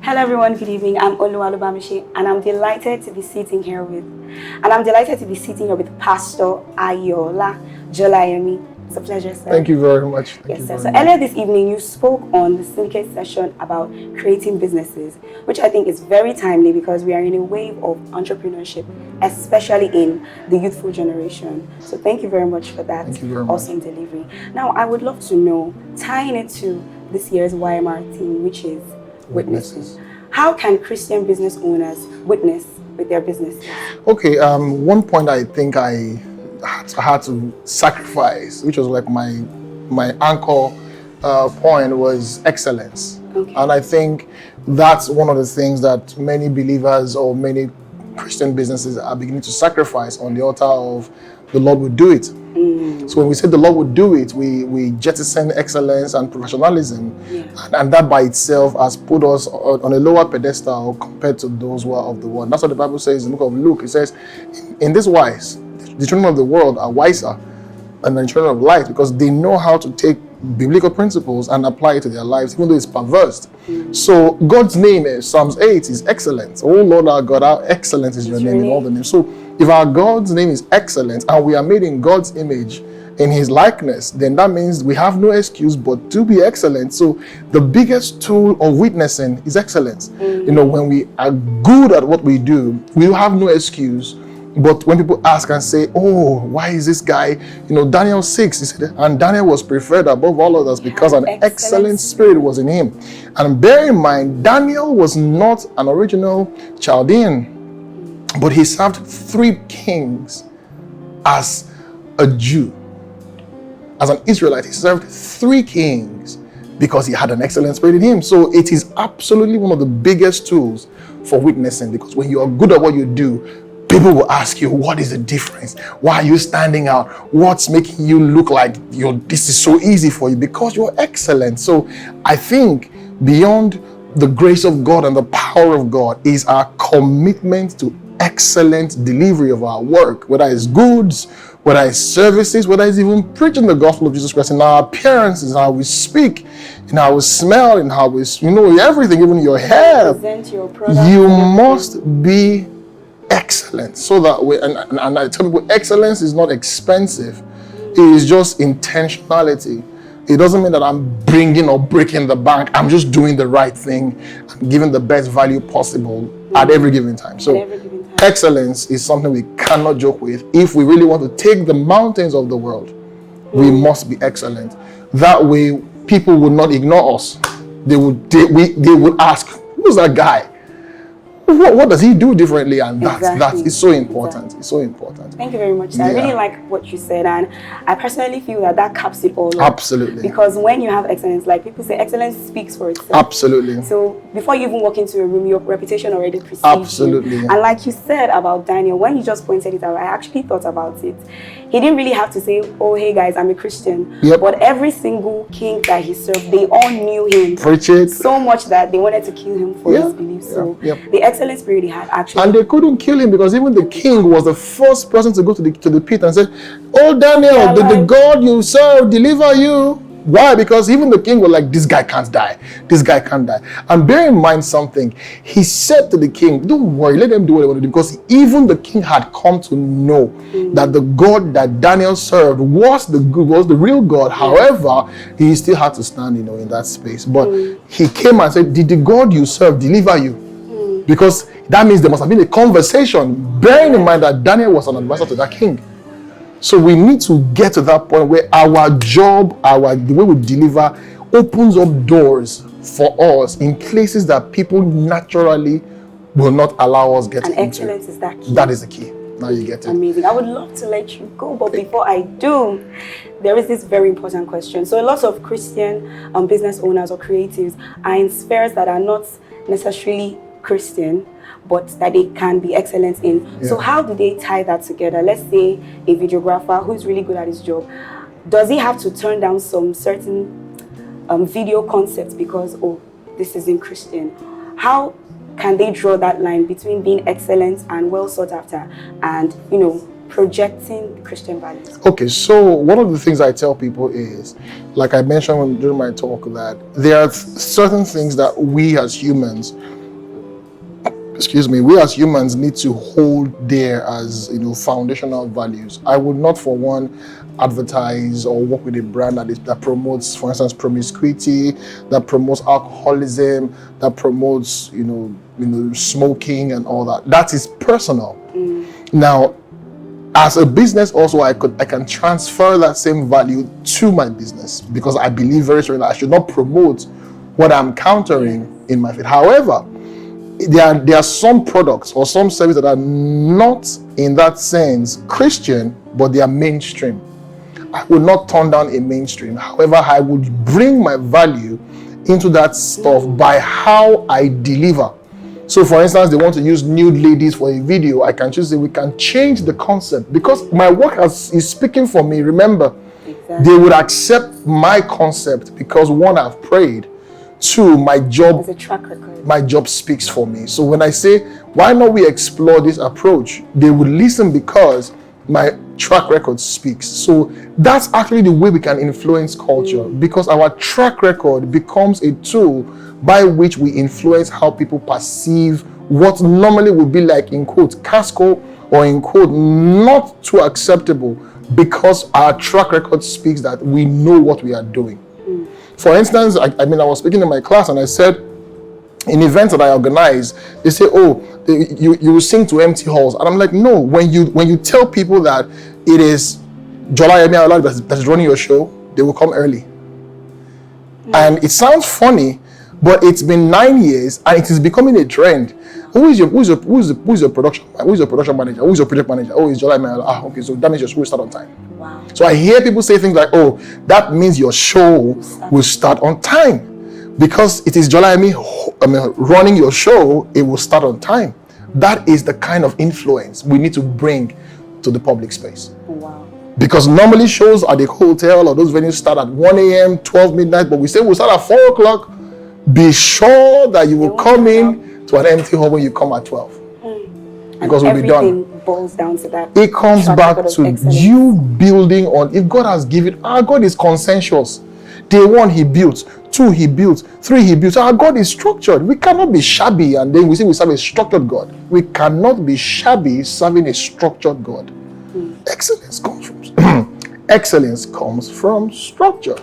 Hello everyone, good evening. I'm Olawande and I'm delighted to be sitting here with Pastor Ayoola Jolayemi. It's a pleasure, sir. Thank you very much. Yes, sir. So earlier this evening, you spoke on the syndicate session about creating businesses, which I think is very timely because we are in a wave of entrepreneurship, especially in the youthful generation. So thank you very much for that awesome delivery. Now, I would love to know, tying it to this year's YMR theme, which is witnesses. How can Christian business owners witness with their businesses? Okay, one point I think I had to sacrifice, which was like my anchor point, was excellence. Okay. And I think that's one of the things that many believers or many Christian businesses are beginning to sacrifice on the altar of the Lord will do it. So when we say the Lord would do it, we jettison excellence and professionalism, and that by itself has put us on a lower pedestal compared to those who are of the world. That's what the Bible says in the book of Luke. It says, in this wise, the children of the world are wiser than the children of light, because they know how to take biblical principles and apply it to their lives, even though it's perverse. So God's name, Psalms 8, is excellent. Oh Lord our God, how excellent is your name in all the names. So if our God's name is excellent and we are made in God's image, in his likeness, then that means we have no excuse but to be excellent. So the biggest tool of witnessing is excellence. You know, when we are good at what we do, we have no excuse. But when people ask and say, oh, why is this guy, Daniel 6, he said, and Daniel was preferred above all others because an excellent spirit was in him. And bear in mind, Daniel was not an original Chaldean, but he served 3 kings as a Jew. As an Israelite, he served 3 kings because he had an excellent spirit in him. So it is absolutely one of the biggest tools for witnessing, because when you are good at what you do, people will ask you, what is the difference? Why are you standing out? What's making you look like this is so easy for you? Because you're excellent. So I think beyond the grace of God and the power of God is our commitment to excellent delivery of our work, whether it's goods, whether it's services, whether it's even preaching the gospel of Jesus Christ, in our appearances, in how we speak, in how we smell, in how we, everything, even your hair. You must be excellent, so that way, and I tell people, excellence is not expensive. It is just intentionality. It doesn't mean that I'm bringing or breaking the bank. I'm just doing the right thing and giving the best value possible at every given time. So excellence is something we cannot joke with. If we really want to take the mountains of the world, we must be excellent. That way, people will not ignore us. They would ask, who's that guy? What does he do differently? And that is so important. It's so important. Thank you very much, sir. I really like what you said, and I personally feel that caps it all up. Absolutely. Because when you have excellence, like people say, excellence speaks for itself. Absolutely. So before you even walk into a room, your reputation already precedes Absolutely. you. And like you said about Daniel, when you just pointed it out, I actually thought about it. He didn't really have to say, oh, hey guys, I'm a Christian. Yep. But every single king that he served, they all knew him. Preach it. So much that they wanted to kill him for his beliefs. So the excellent spirit he had actually. And they couldn't kill him because even the king was the first person to go to the pit and said, oh Daniel, did the God you serve deliver you? Why? Because even the king was like, this guy can't die. This guy can't die. And bear in mind something. He said to the king, don't worry, let them do what they want to do. Because even the king had come to know that the God that Daniel served was the real God. However, he still had to stand, in that space. But he came and said, did the God you serve deliver you? Because that means there must have been a conversation, bearing in mind that Daniel was an advisor to that king. So we need to get to that point where our job, the way we deliver, opens up doors for us in places that people naturally will not allow us get into. And excellence is that key. That is the key. Now you get it. Amazing. I would love to let you go, but before I do, there is this very important question. So a lot of Christian business owners or creatives are in spheres that are not necessarily Christian, but that they can be excellent in. So how do they tie that together? Let's say a videographer who's really good at his job, does he have to turn down some certain video concepts because, oh, this isn't Christian? How can they draw that line between being excellent and well sought after and, projecting Christian values? Okay, so one of the things I tell people is, like I mentioned during my talk, that there are certain things that we as humans excuse me, we as humans need to hold there as, foundational values. I would not for one advertise or work with a brand that promotes, for instance, promiscuity, that promotes alcoholism, that promotes, smoking and all that. That is personal. Now, as a business also, I can transfer that same value to my business, because I believe very strongly that I should not promote what I'm countering in my field. However, there are some products or some services that are not in that sense Christian, but they are mainstream. I will not turn down a mainstream. However, I would bring my value into that stuff by how I deliver. So for instance, they want to use nude ladies for a video. I can choose, we can change the concept, because my work is speaking for me. Remember, they would accept my concept because one, I've prayed. Two, my job, as a track record. My job speaks for me. So when I say, why not we explore this approach, they would listen because my track record speaks. So that's actually the way we can influence culture, because our track record becomes a tool by which we influence how people perceive what normally would be like, in quote, casco, or in quote, not too acceptable, because our track record speaks that we know what we are doing. For instance, I was speaking in my class and I said, in events that I organize, they say, you will sing to empty halls. And I'm like, no, when you tell people that it is Jolayemi YMR' that's running your show, they will come early. And it sounds funny, but it's been 9 years and it is becoming a trend. Who's your production manager? Who's your project manager? Oh, it's Jolayemi YMR'. Okay, so that means your show will start on time. Wow. So I hear people say things like, that means your show will start on time. Because it is Jolayemi running your show, it will start on time. That is the kind of influence we need to bring to the public space. Wow. Because normally shows at the hotel or those venues start at 1 a.m., 12 midnight, but we say we'll start at 4 o'clock. Be sure that you will come in to an empty hall when you come at 12. Because we'll be done. Everything boils down to that. It comes back to you building on, if God has given, our God is consensuous. Day one, he built. 2, he built. 3, he built. Our God is structured. We cannot be shabby and then we say we serve a structured God. We cannot be shabby serving a structured God. Excellence comes from structure.